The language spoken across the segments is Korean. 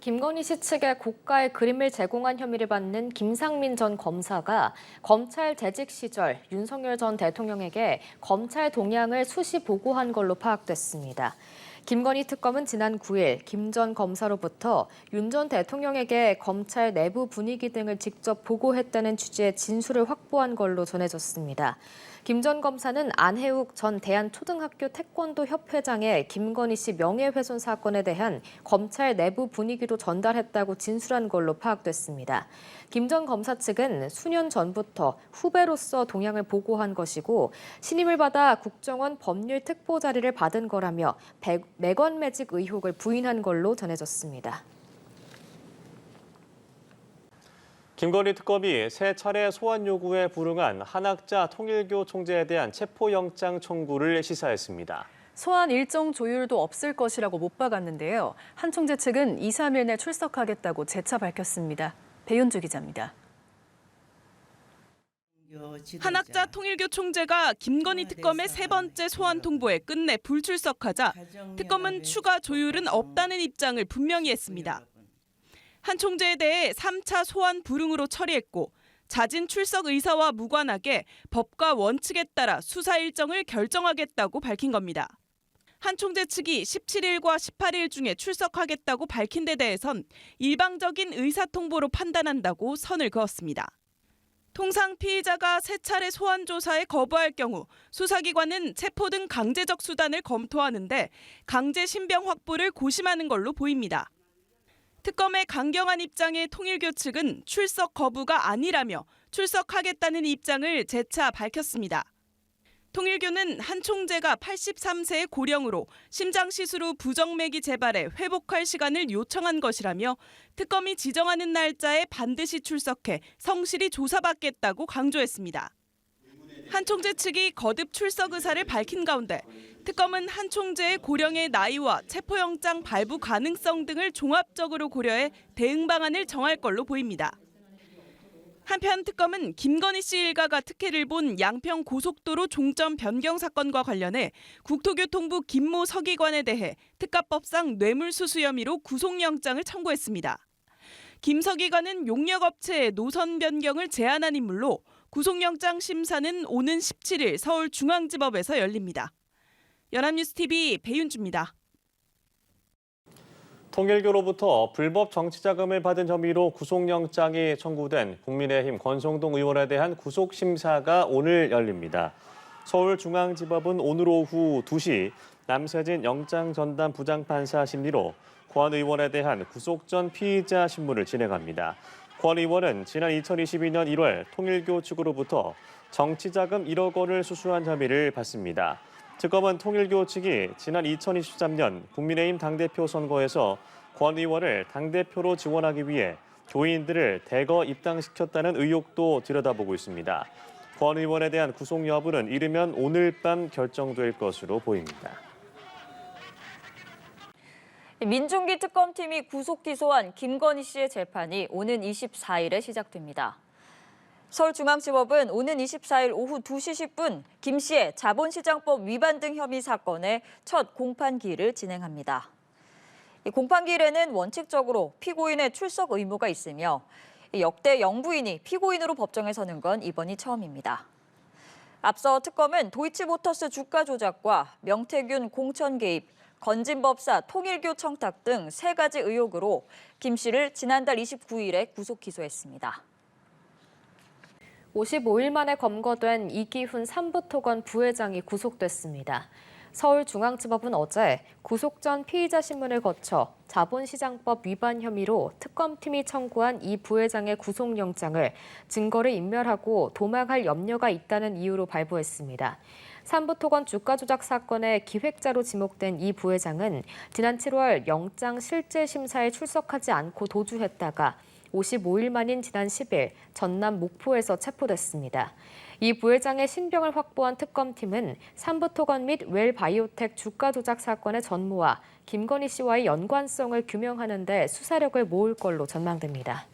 김건희 씨 측에 고가의 그림을 제공한 혐의를 받는 김상민 전 검사가 검찰 재직 시절 윤석열 전 대통령에게 검찰 동향을 수시 보고한 걸로 파악됐습니다. 김건희 특검은 지난 9일 김 전 검사로부터 윤 전 대통령에게 검찰 내부 분위기 등을 직접 보고했다는 취지의 진술을 확보한 걸로 전해졌습니다. 김 전 검사는 안혜욱 전 대한초등학교 태권도 협회장의 김건희 씨 명예훼손 사건에 대한 검찰 내부 분위기도 전달했다고 진술한 걸로 파악됐습니다. 김 전 검사 측은 수년 전부터 후배로서 동향을 보고한 것이고 신임을 받아 국정원 법률 특보 자리를 받은 거라며 매건 매직 의혹을 부인한 걸로 전해졌습니다. 김건희 특검이 세 차례 소환 요구에 불응한 한학자 통일교 총재에 대한 체포영장 청구를 시사했습니다. 소환 일정 조율도 없을 것이라고 못 박았는데요. 한 총재 측은 2, 3일 내 출석하겠다고 재차 밝혔습니다. 배윤주 기자입니다. 한학자 통일교 총재가 김건희 특검의 세 번째 소환 통보에 끝내 불출석하자 특검은 추가 조율은 없다는 입장을 분명히 했습니다. 한 총재에 대해 3차 소환 불응으로 처리했고 자진 출석 의사와 무관하게 법과 원칙에 따라 수사 일정을 결정하겠다고 밝힌 겁니다. 한 총재 측이 17일과 18일 중에 출석하겠다고 밝힌 데 대해선 일방적인 의사통보로 판단한다고 선을 그었습니다. 통상 피의자가 세 차례 소환 조사에 거부할 경우 수사기관은 체포 등 강제적 수단을 검토하는데 강제 신병 확보를 고심하는 걸로 보입니다. 특검의 강경한 입장에 통일교 측은 출석 거부가 아니라며 출석하겠다는 입장을 재차 밝혔습니다. 통일교는 한 총재가 83세의 고령으로 심장시술 후 부정맥이 재발해 회복할 시간을 요청한 것이라며 특검이 지정하는 날짜에 반드시 출석해 성실히 조사받겠다고 강조했습니다. 한 총재 측이 거듭 출석 의사를 밝힌 가운데 특검은 한 총재의 고령의 나이와 체포영장 발부 가능성 등을 종합적으로 고려해 대응 방안을 정할 걸로 보입니다. 한편 특검은 김건희 씨 일가가 특혜를 본 양평 고속도로 종점 변경 사건과 관련해 국토교통부 김모 서기관에 대해 특가법상 뇌물수수 혐의로 구속영장을 청구했습니다. 김 서기관은 용역업체에 노선 변경을 제안한 인물로 구속영장 심사는 오는 17일 서울중앙지법에서 열립니다. 연합뉴스TV 배윤주입니다. 통일교로부터 불법 정치자금을 받은 혐의로 구속영장이 청구된 국민의힘 권성동 의원에 대한 구속심사가 오늘 열립니다. 서울중앙지법은 오늘 오후 2시 남세진 영장전담 부장판사 심리로 권 의원에 대한 구속 전 피의자 신문을 진행합니다. 권 의원은 지난 2022년 1월 통일교 측으로부터 정치자금 1억 원을 수수한 혐의를 받습니다. 특검은 통일교 측이 지난 2023년 국민의힘 당대표 선거에서 권 의원을 당대표로 지원하기 위해 교인들을 대거 입당시켰다는 의혹도 들여다보고 있습니다. 권 의원에 대한 구속 여부는 이르면 오늘 밤 결정될 것으로 보입니다. 민중기 특검팀이 구속 기소한 김건희 씨의 재판이 오는 24일에 시작됩니다. 서울중앙지법은 오는 24일 오후 2시 10분 김 씨의 자본시장법 위반 등 혐의 사건의 첫 공판기일을 진행합니다. 이 공판기일에는 원칙적으로 피고인의 출석 의무가 있으며 역대 영부인이 피고인으로 법정에 서는 건 이번이 처음입니다. 앞서 특검은 도이치모터스 주가 조작과 명태균 공천 개입, 건진법사 통일교 청탁 등 3가지 의혹으로 김 씨를 지난달 29일에 구속 기소했습니다. 55일 만에 검거된 이기훈 삼부토건 부회장이 구속됐습니다. 서울중앙지법은 어제 구속 전 피의자 신문을 거쳐 자본시장법 위반 혐의로 특검팀이 청구한 이 부회장의 구속영장을 증거를 인멸하고 도망할 염려가 있다는 이유로 발부했습니다. 삼부토건 주가 조작 사건의 기획자로 지목된 이 부회장은 지난 7월 영장 실질 심사에 출석하지 않고 도주했다가 55일 만인 지난 10일 전남 목포에서 체포됐습니다. 이 부회장의 신병을 확보한 특검팀은 삼부토건 및 웰바이오텍 주가 조작 사건의 전모와 김건희 씨와의 연관성을 규명하는 데 수사력을 모을 걸로 전망됩니다.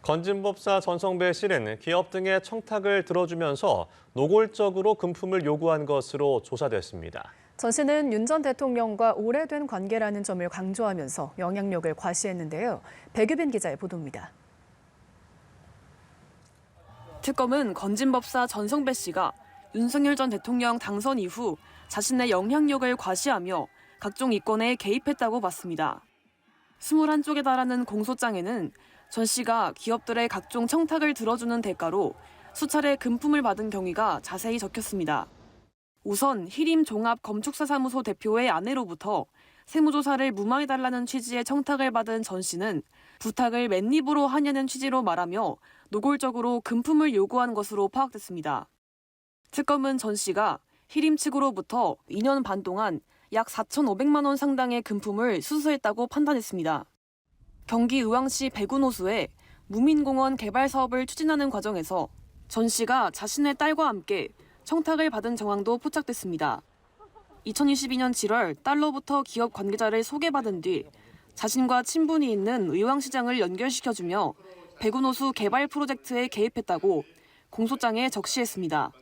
건진법사 전성배 씨는 기업 등의 청탁을 들어주면서 노골적으로 금품을 요구한 것으로 조사됐습니다. 전 씨는 윤 전 대통령과 오래된 관계라는 점을 강조하면서 영향력을 과시했는데요. 백유빈 기자의 보도입니다. 특검은 건진법사 전성배 씨가 윤석열 전 대통령 당선 이후 자신의 영향력을 과시하며 각종 이권에 개입했다고 봤습니다. 21쪽에 달하는 공소장에는 전 씨가 기업들의 각종 청탁을 들어주는 대가로 수차례 금품을 받은 경위가 자세히 적혔습니다. 우선 희림 종합검축사사무소 대표의 아내로부터 세무조사를 무마해달라는 취지의 청탁을 받은 전 씨는 부탁을 맨입으로 하냐는 취지로 말하며 노골적으로 금품을 요구한 것으로 파악됐습니다. 특검은 전 씨가 희림 측으로부터 2년 반 동안 약 4,500만 원 상당의 금품을 수수했다고 판단했습니다. 경기 의왕시 백운호수에 무민공원 개발 사업을 추진하는 과정에서 전 씨가 자신의 딸과 함께 청탁을 받은 정황도 포착됐습니다. 2022년 7월 딸로부터 기업 관계자를 소개받은 뒤 자신과 친분이 있는 의왕시장을 연결시켜주며 백운호수 개발 프로젝트에 개입했다고 공소장에 적시했습니다.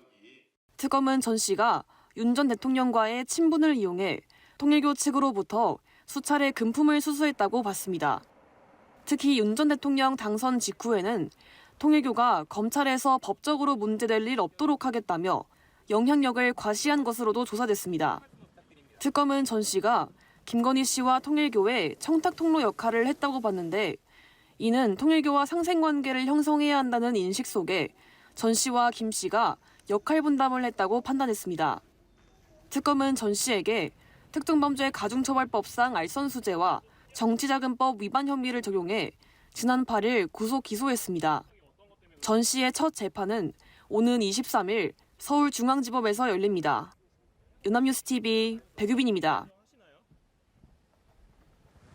특검은 전 씨가 윤 전 대통령과의 친분을 이용해 통일교 측으로부터 수차례 금품을 수수했다고 봤습니다. 특히 윤 전 대통령 당선 직후에는 통일교가 검찰에서 법적으로 문제될 일 없도록 하겠다며 영향력을 과시한 것으로도 조사됐습니다. 특검은 전 씨가 김건희 씨와 통일교의 청탁 통로 역할을 했다고 봤는데 이는 통일교와 상생관계를 형성해야 한다는 인식 속에 전 씨와 김 씨가 역할 분담을 했다고 판단했습니다. 특검은 전 씨에게 특정범죄 가중처벌법상 알선수재와 정치자금법 위반 혐의를 적용해 지난 8일 구속 기소했습니다. 전 씨의 첫 재판은 오는 23일 서울중앙지법에서 열립니다. 연합뉴스TV 백유빈입니다.